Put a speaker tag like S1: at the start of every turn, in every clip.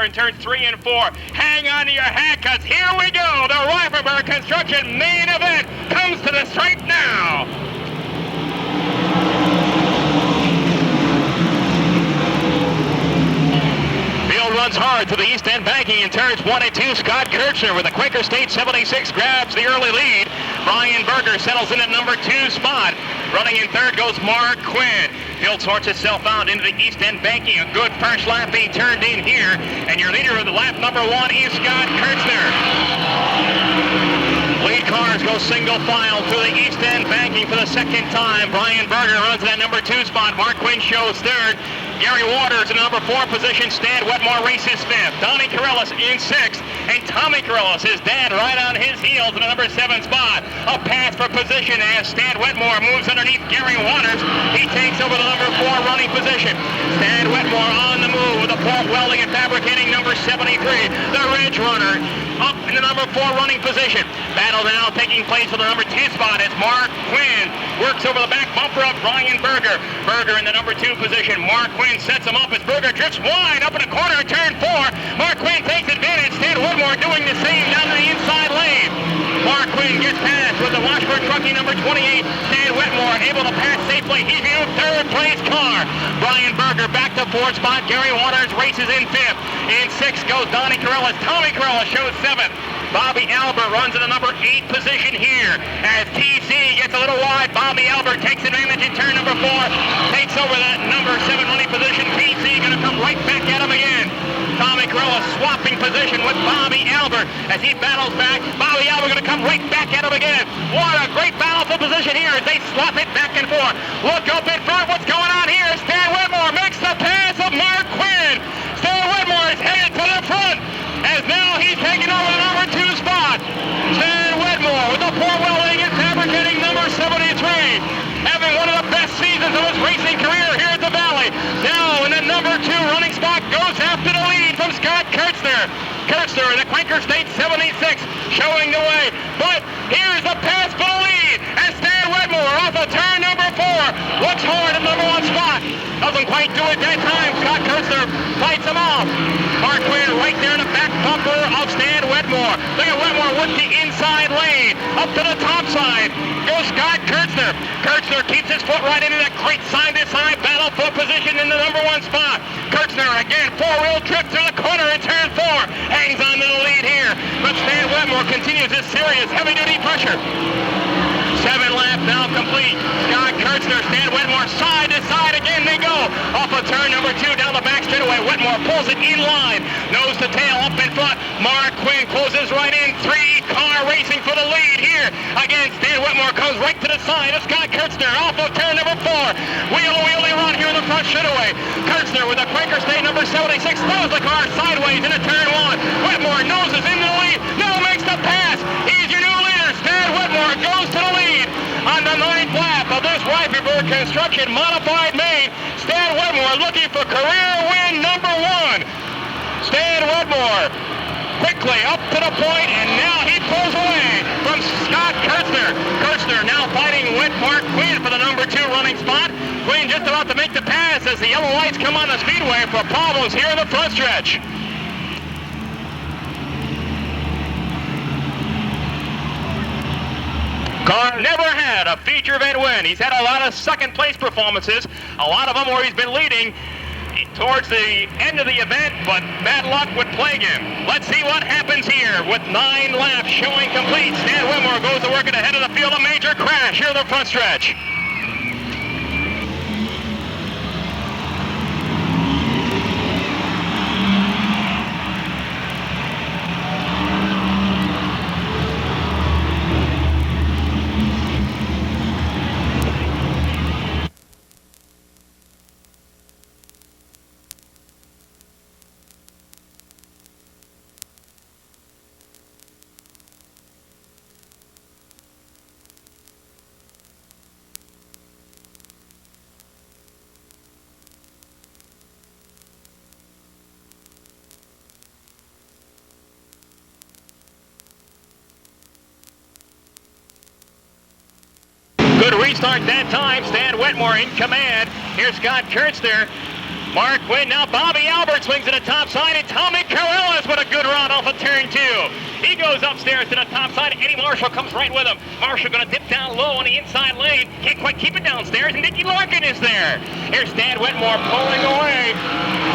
S1: In turns 3 and 4. Hang on to your hat, cause here we go. The Rifenberg Construction main event comes to the stripe now. Field runs hard to the east end banking in turns 1 and 2. Scott Kirchner with the Quaker State 76 grabs the early lead. Brian Berger settles in at number 2 spot. Running in third goes Mark Quinn. Field sorts itself out into the east end banking. A good first lap being turned in here. And your leader of the lap number 1 is Scott Kirchner. Lead cars go single file to the east end banking for the second time. Brian Berger runs in that number 2 spot. Mark Quinn shows third. Gary Waters in number 4 position. Stan Wetmore races 5th. Donnie Corellis in 6th. And Tommy Corellis, his dad, right on his heels in the number 7 spot. A pass for position as Stan Wetmore moves underneath Gary Waters. He takes over the number 4 running position. Stan Wetmore on the move with the Port Welding and Fabricating number 73. The Ridge Runner up in the number 4 running position. Battle now taking place for the number 2 spot as Mark Quinn works over the back bumper of Brian Berger. Berger in the number 2 position. Mark Quinn sets him up as Berger drifts wide up in the corner of turn 4. Mark Quinn takes advantage. Stan Wetmore doing the same down to the inside lane. Mark Quinn gets past with the Washburn Trucking number 28. Stan Wetmore able to pass safely. He's in third place car. Brian Berger back to 4th spot. Gary Waters races in 5th. In 6th goes Donnie Corellis. Tommy Corellis shows 7th. Bobby Albert runs in the number 8 position here. As TC gets a little wide, Bobby Albert takes advantage in turn number 4. Takes over that number 7 running position. TC going to come right back at him again. Tommy Corellis swapping position with Bobby Albert as he battles back. Bobby Albert going to come right back at him again. What a great battle for position here as they swap it back and forth. Look up in front. What's going on here? Stan Wetmore makes the pass of Mark Quinn. Stan Wetmore is headed to the front as now he's taking over the number 2 spot. Stan Wetmore with the Port Welding and Fabricating number 73. Having one of the best seasons of his racing career here at the Valley. Now in the number 2 running spot goes after the lead from Scott Kirchner. Kirchner in the Quaker State 76 showing the way. But here's the pass for the lead. And Stan Wetmore off of turn number 4. Looks hard at number 1 spot. Doesn't quite do it that time. Scott Kirchner fights him off. Mark Quinn right there in the back bumper of Stan Wetmore. Look at Wetmore with the inside lane. Up to the top side goes Scott Kirchner. Kirchner keeps his foot right into that great side-to-side battle for position in the number 1 spot. Kirchner again, 4-wheel drift through the corner in turn 4. Hangs on to the lead here. But Stan Wetmore continues his serious heavy-duty pressure. 7 laps now complete. Scott Kirchner, Stan Wetmore, side to side again they go. Off of turn number 2 down the back straightaway. Wetmore pulls it in line. Nose to tail up in front. Mark Quinn closes right in. 3-car racing for the lead here. Again, Stan Wetmore comes right to the side of Scott Kirchner. Off of turn number 4. Wheelie run here in the front straightaway. Kirchner with the Quaker State number 76 throws the car sideways into turn 1. Wetmore noses into the lead. Now makes the pass. He's your new leader. Stan Wetmore goes to the lead on the 9th lap of this Rifenberg Construction Modified Main. Stan Wetmore looking for career win number 1. Stan Wetmore quickly up to the point, and now he pulls away from Scott Kirchner. Kirchner now fighting with Mark Quinn for the number 2 running spot. Quinn just about to make the pass as the yellow lights come on the speedway for problems here in the front stretch. Car never had a feature event win. He's had a lot of second place performances, a lot of them where he's been leading towards the end of the event, but bad luck would plague him. Let's see what happens here with 9 laps showing complete. Stan Wetmore goes to work at the head of the field. A major crash here in the front stretch. Good restart that time. Stan Wetmore in command. Here's Scott Kirchner. Mark Quinn. Now Bobby Albert swings to the top side, and Tommy Carellas with a good run off of turn 2. He goes upstairs to the top side. Eddie Marshall comes right with him. Marshall going to dip down low on the inside lane. Can't quite keep it downstairs, and Dickie Larkin is there. Here's Stan Wetmore pulling away.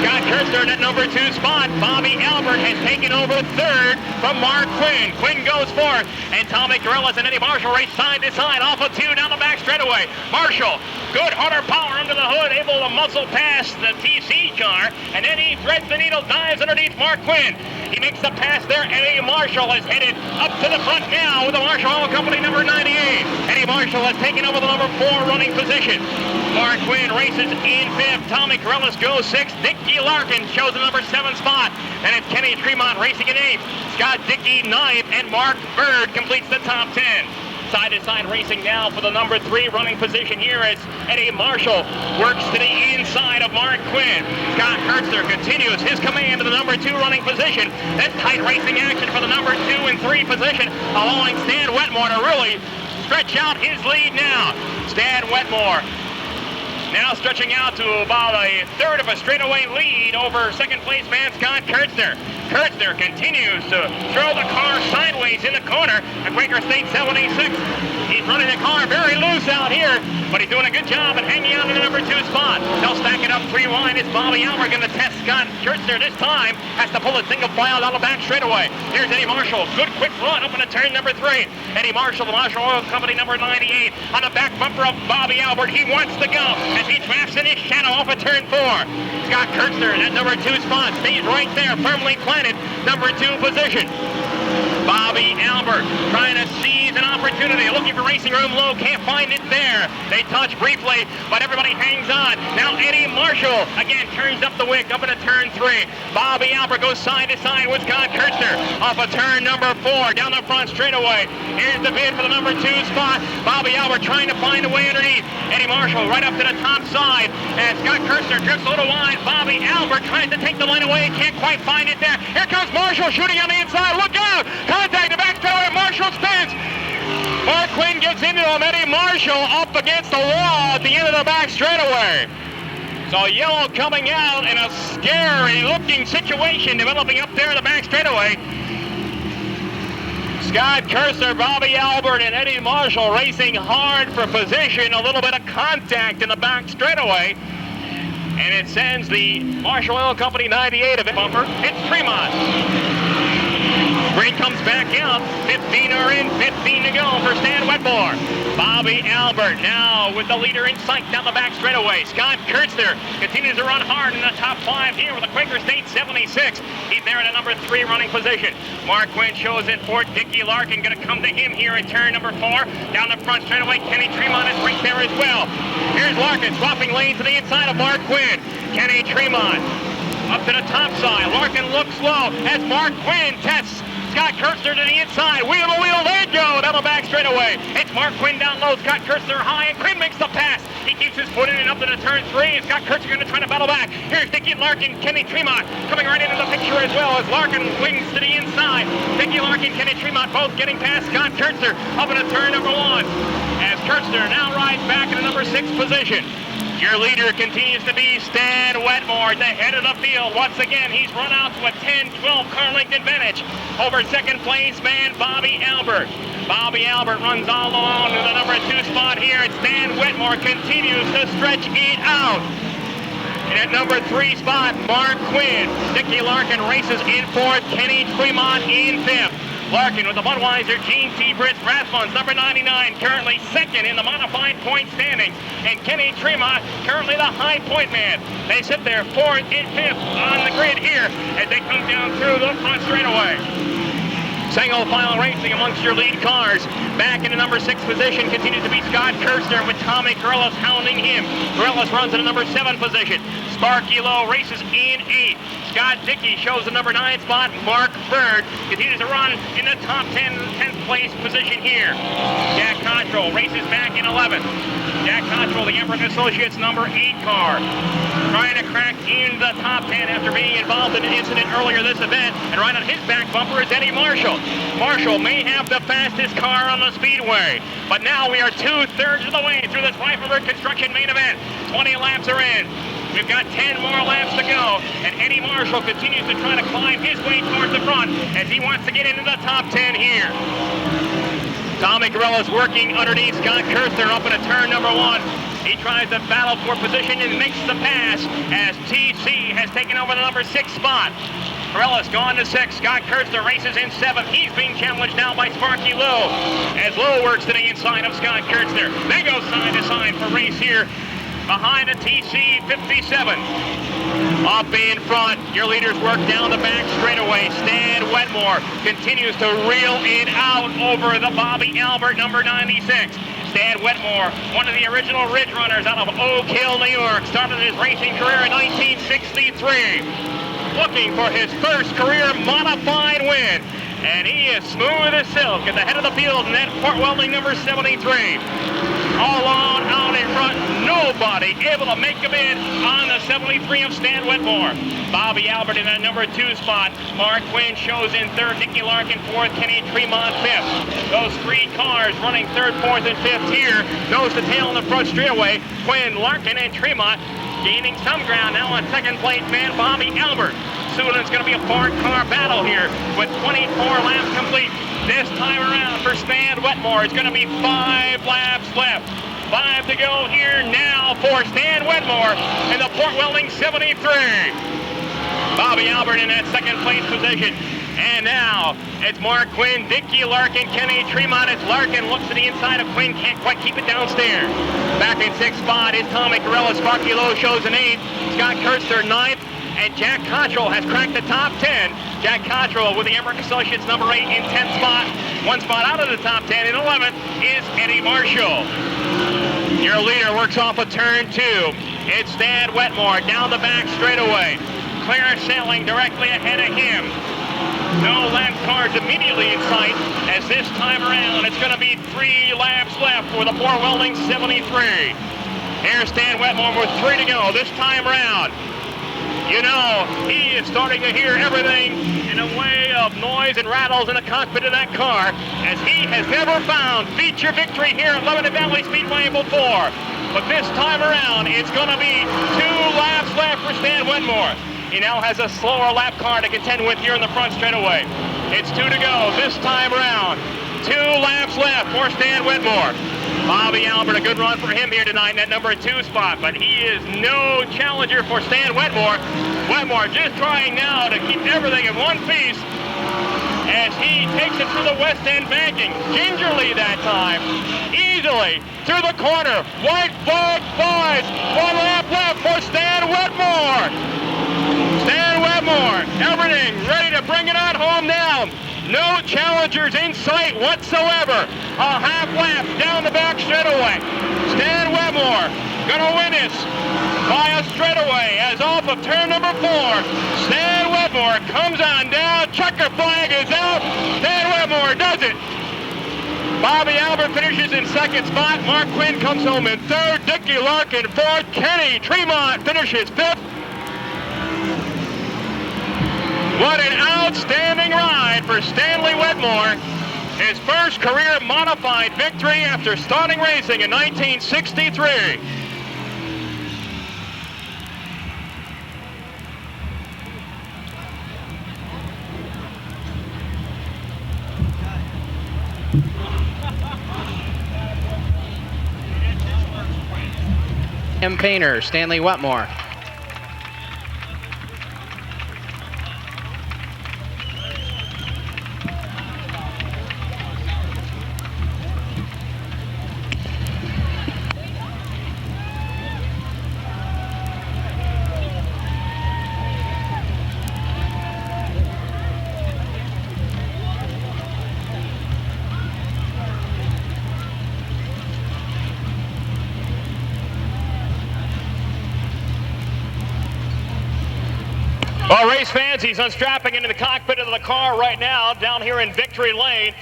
S1: Scott Kurtzler in that number 2 spot. Bobby Albert has taken over third from Mark Quinn. Quinn goes fourth, and Tommy Carellas and Eddie Marshall race side to side off of 2 down the back straightaway. Marshall, good harder power under the hood, able to muscle past the TC car, and then he threads the needle, dives underneath Mark Quinn. He makes the pass there. Eddie Marshall is headed up to the front now with the Marshall Oil Company number 98. Eddie Marshall has taken over the number 4 running position. Mark Quinn races in 5th. Tommy Carellas goes 6th. Dickie Larkin shows the number 7 spot. And it's Kenny Tremont racing in 8th. Scott Dickey 9th, and Mark Bird completes the top 10. Side-to-side racing now for the number 3 running position here as Eddie Marshall works to the inside of Mark Quinn. Scott Kurtzler continues his command of the number 2 running position. That's tight racing action for the number 2 and 3 position, allowing Stan Wetmore to really stretch out his lead now. Stan Wetmore now stretching out to about a third of a straightaway lead over second place man Scott Kurtzler. Kurtzler continues to throw the car sideways in the corner at Quaker State 76. He's running the car very loose out here, but he's doing a good job at hanging on to the number 2 spot. They'll stack it up 3 wide. It's Bobby Albert going to test Scott Kurtzler this time. Has to pull a single file down the back straightaway. Here's Eddie Marshall. Good quick run up into turn number 3. Eddie Marshall, the Marshall Oil Company number 98, on the back bumper of Bobby Albert. He wants to go as he drafts in his shadow off of turn 4. Scott Kurtzler in that number 2 spot stays right there, firmly planted, number 2 position. Bobby Albert trying to seize an opportunity, looking for racing room low, can't find it there. They touch briefly, but everybody hangs on. Now Eddie Marshall again turns up the wick up into turn 3. Bobby Albert goes side to side with Scott Kurtzler off of turn number 4 down the front straightaway. Here's the bid for the number 2 spot. Bobby Albert trying to find a way underneath. Eddie Marshall right up to the top side as Scott Kurtzler drifts a little wide. Bobby Albert tries to take the line away and can't quite find it there. Here comes Marshall shooting on the inside. Look out! Contact the back straightaway. Marshall spins. Mark Quinn gets into him. Eddie Marshall up against the wall at the end of the back straightaway. So yellow coming out in a scary looking situation developing up there in the back straightaway. Scott Kurtzler, Bobby Albert, and Eddie Marshall racing hard for position. A little bit of contact in the back straightaway. And it sends the Marshall Oil Company 98 of it bumper. It's Tremont. Green comes back out. 15 are in, 15 to go for Stan Wetmore. Bobby Albert now with the leader in sight down the back straightaway. Scott Kurtzler continues to run hard in the top 5 here with the Quaker State 76. He's there in a number 3 running position. Mark Quinn shows in 4th. Dickie Larkin going to come to him here in turn number 4. Down the front straightaway, Kenny Tremont is right there as well. Here's Larkin swapping lanes to the inside of Mark Quinn. Kenny Tremont up to the top side. Larkin looks low as Mark Quinn tests Scott Kurtzler to the inside. Wheel to wheel, they go down the back straightaway. It's Mark Quinn down low, Scott Kurtzler high, and Quinn makes the pass. He keeps his foot in and up to the turn 3, and Scott Kurtzler going to try to battle back. Here's Dickie Larkin, Kenny Tremont coming right into the picture as well as Larkin wings to the inside. Dickie Larkin, Kenny Tremont both getting past Scott Kurtzler up into turn number 1. As Kurtzler now rides back in the number 6 position. Your leader continues to be Stan Wetmore, the head of the field. Once again, he's run out to a 10-12 car length advantage over second place man Bobby Albert. Bobby Albert runs all alone to the number 2 spot here, and Stan Wetmore continues to stretch it out. And at number 3 spot, Mark Quinn. Dickie Larkin races in 4th, Kenny Tremont in 5th. Larkin with the Budweiser Gene T. Britt Rathbuns, number 99, currently 2nd in the modified point standings. And Kenny Tremont, currently the high point man. They sit there 4th and 5th on the grid here as they come down through the front straightaway. Single file racing amongst your lead cars. Back in the number 6 position continues to be Scott Kurtzler with Tommy Carellas hounding him. Carellas runs in the number 7 position. Sparky Lowe races in 8th. Scott Dickey shows the number 9 spot. Mark Bird continues to run in the top 10th place position here. Jack Cottrell races back in 11th. Jack Cottrell, the Emmerich Associates number 8 car, trying to crack in the top 10 after being involved in an incident earlier this event. And right on his back bumper is Eddie Marshall. Marshall may have the fastest car on the speedway, but now we are 2/3 of the way through this Rifleberg Construction main event. 20 laps are in. We've got 10 more laps to go, and Eddie Marshall continues to try to climb his way towards the front as he wants to get into the top 10 here. Tommy Carella's working underneath Scott Kirster up into turn number 1. He tries to battle for position and makes the pass as TC has taken over the number 6 spot. Carella's gone to 6. Scott Kirster races in 7th. He's being challenged now by Sparky Lowe as Lowe works to the inside of Scott Kirster. They go side to side for race here behind the TC 57. Up in front, your leaders work down the back straightaway. Stan Wetmore continues to reel it out over the Bobby Albert number 96. Stan Wetmore, one of the original Ridge runners out of Oak Hill, New York, started his racing career in 1963. Looking for his first career modified win. And he is smooth as silk at the head of the field in that Fort Welding number 73. All alone out in front, nobody able to make a bid on the 73 of Stan Wetmore. Bobby Albert in that number 2 spot. Mark Quinn shows in 3rd, Nicky Larkin 4th, Kenny Tremont 5th. Those 3 cars running 3rd, 4th, and 5th here. Nose to tail in the front straightaway. Quinn, Larkin, and Tremont gaining some ground now on second place man Bobby Albert. Soon it's going to be a 4-car battle here with 24 laps complete. This time around for Stan Wetmore, it's going to be 5 laps left. 5 to go here now for Stan Wetmore in the Fort Welding 73. Bobby Albert in that second place position. And now it's Mark Quinn, Dickie Larkin, Kenny Tremont. It's Larkin, looks to the inside of Quinn, can't quite keep it downstairs. Back in 6th spot is Tommy Carella. Sparky Lowe shows an 8th. Scott Kirster 9th. And Jack Cottrell has cracked the top 10. Jack Cottrell with the Emmerich Associates number 8 in 10th spot. 1 spot out of the top 10. In 11th is Eddie Marshall. Your leader works off of turn 2. It's Stan Wetmore down the back straightaway. Clear sailing directly ahead of him. No lap cars immediately in sight as this time around it's going to be 3 laps left for the Fort Welding 73. Here's Stan Wetmore with 3 to go this time around. You know, he is starting to hear everything in a way of noise and rattles in the cockpit of that car, as he has never found feature victory here at Lebanon Valley Speedway before. But this time around, it's going to be 2 laps left for Stan Wetmore. He now has a slower lap car to contend with here in the front straightaway. It's 2 to go this time around. 2 laps left for Stan Wetmore. Bobby Albert, a good run for him here tonight in that number 2 spot, but he is no challenger for Stan Wetmore. Wetmore just trying now to keep everything in one piece as he takes it through the west end banking. Gingerly that time, easily through the corner. White flag flies. 1 lap left for Stan Wetmore. Stan Wetmore, everything ready to bring it on home now. No challengers in sight whatsoever. A half lap down the back straightaway. Stan Wetmore gonna win this by a straightaway as off of turn number 4. Stan Wetmore comes on down. Checker flag is out. Stan Wetmore does it. Bobby Albert finishes in 2nd spot. Mark Quinn comes home in 3rd. Dickie Larkin 4th. Kenny Tremont finishes 5th. What an outstanding ride for Stanley Wetmore. His first career modified victory after starting racing in 1963.
S2: Painter, Stanley Wetmore.
S1: Well, race fans, he's unstrapping into the cockpit of the car right now down here in Victory Lane.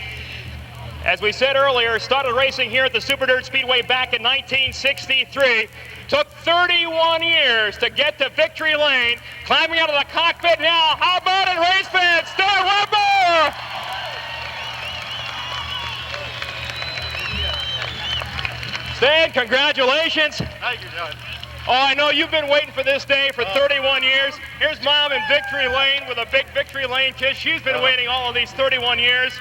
S1: As we said earlier, started racing here at the Super Dirt Speedway back in 1963. Took 31 years to get to Victory Lane. Climbing out of the cockpit now. How about it, race fans? Stan Wetmore! Stan, congratulations.
S3: Thank you, John.
S1: Oh, I know you've been waiting for this day for 31 years. Here's Mom in Victory Lane with a big Victory Lane kiss. She's been waiting all of these 31 years.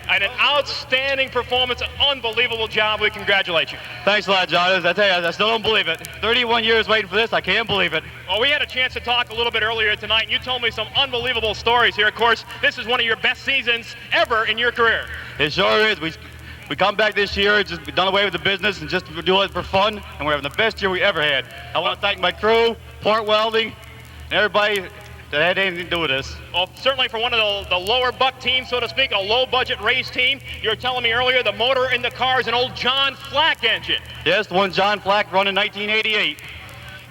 S1: And an outstanding performance, an unbelievable job. We congratulate you.
S2: Thanks a lot, John. I tell you, I still don't believe it. 31 years waiting for this, I can't believe it.
S1: Well, we had a chance to talk a little bit earlier tonight, and you told me some unbelievable stories here. Of course, this is one of your best seasons ever in your career.
S2: It sure is. We come back this year, just done away with the business and just do it for fun, and we're having the best year we ever had. I want to thank my crew, Port Welding, and everybody that had anything to do with this.
S1: Well, certainly for one of the lower buck teams, so to speak, a low-budget race team. You were telling me earlier the motor in the car is an old John Flack engine.
S2: Yes, the one John Flack run in 1988.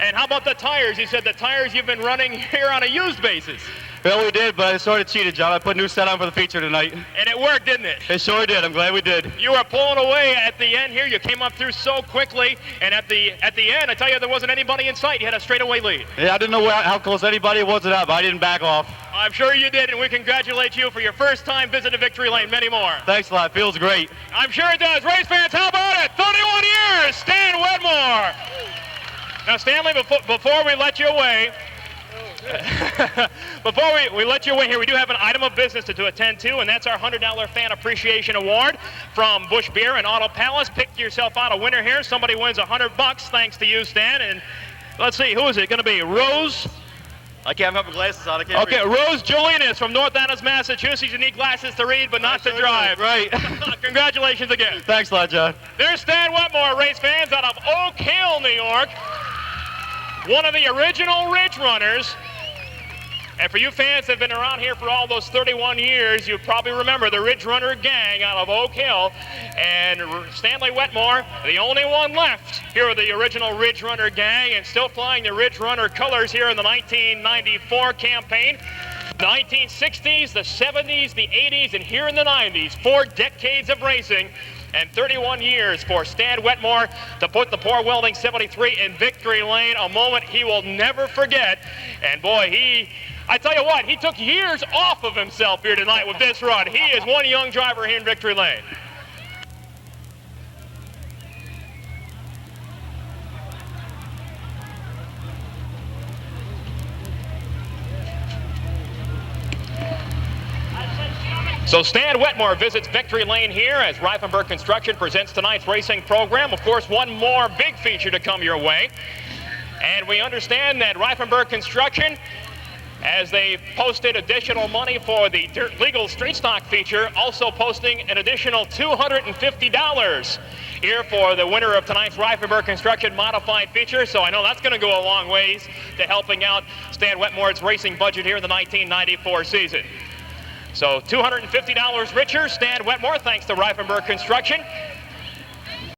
S1: And how about the tires? You said the tires you've been running here on a used basis.
S2: Well, we did, but I sort of cheated, John. I put a new set on for the feature tonight.
S1: And it worked, didn't it?
S2: It sure did. I'm glad we did.
S1: You were pulling away at the end here. You came up through so quickly, and at the end, I tell you, there wasn't anybody in sight. You had a straightaway lead.
S2: Yeah, I didn't know how close anybody was to that, but I didn't back off.
S1: I'm sure you did, and we congratulate you for your first time visit to Victory Lane. Many more.
S2: Thanks a lot. Feels great.
S1: I'm sure it does. Race fans, how about it? 31 years, Stan Wetmore. Now, Stanley, before we let you away, before we let you away here, we do have an item of business to attend to, and that's our $100 Fan Appreciation Award from Busch Beer and Auto Palace. Pick yourself out a winner here. Somebody wins $100 thanks to you, Stan. And let's see, who is it going to be? Rose?
S2: I can't have my glasses on. I can't
S1: Okay,
S2: read.
S1: Rose Julian is from North Annas, Massachusetts. You need glasses to read, but not to drive.
S2: Right.
S1: Congratulations again.
S2: Thanks a lot, John.
S1: There's Stan Wetmore, race fans out of Oak Hill, New York. One of the original Ridge Runners. And for you fans that have been around here for all those 31 years, you probably remember the Ridge Runner gang out of Oak Hill. And Stanley Wetmore, the only one left here of the original Ridge Runner gang, and still flying the Ridge Runner colors here in the 1994 campaign. The 1960s, the 70s, the 80s, and here in the 90s. 4 decades of racing. And 31 years for Stan Wetmore to put the Port Welding 73 in Victory Lane, a moment he will never forget. And boy, I tell you what, he took years off of himself here tonight with this run. He is one young driver here in Victory Lane. So Stan Wetmore visits Victory Lane here as Reifenberg Construction presents tonight's racing program. Of course, one more big feature to come your way. And we understand that Reifenberg Construction, as they posted additional money for the legal street stock feature, also posting an additional $250 here for the winner of tonight's Reifenberg Construction modified feature. So I know that's going to go a long ways to helping out Stan Wetmore's racing budget here in the 1994 season. So $250 richer, Stan Wetmore, thanks to Reifenberg Construction.